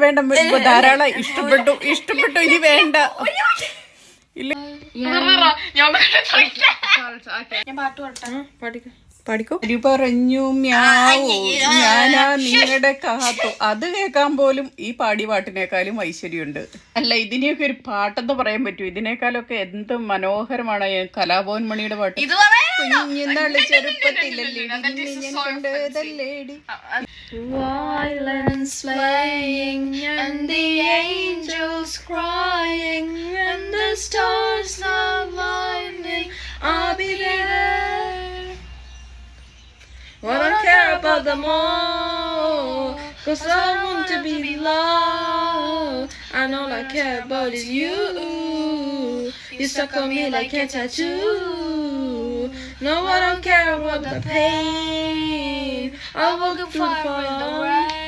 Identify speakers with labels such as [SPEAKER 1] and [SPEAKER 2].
[SPEAKER 1] വേണ്ട ധാരാളം ഇഷ്ടപ്പെട്ടു ഇനി വേണ്ട. പാടിക്കോ. പറഞ്ഞു മ്യാവൂ ഞാനാ നിങ്ങളുടെ കാത്തു. അത് കേൾക്കാൻ പോലും ഈ പാട്ടിനേക്കാളും ഐശ്വര്യമുണ്ട്. അല്ല, ഇതിനെയൊക്കെ ഒരു പാട്ടെന്ന് പറയാൻ പറ്റൂ. ഇതിനേക്കാളൊക്കെ എന്ത് മനോഹരമാണ് കലാഭവൻ മണിയുടെ പാട്ട്. കുഞ്ഞിനാള് ചെറുപ്പത്തിലല്ലേടി.
[SPEAKER 2] Violins playing and the angels crying and the stars are blinding. I'll be there. I don't care about them all, 'cause I want to be loved. And all I care about is you. You stuck on me like a tattoo. No, I don't care about the pain. I'll walk through the fire in the rain.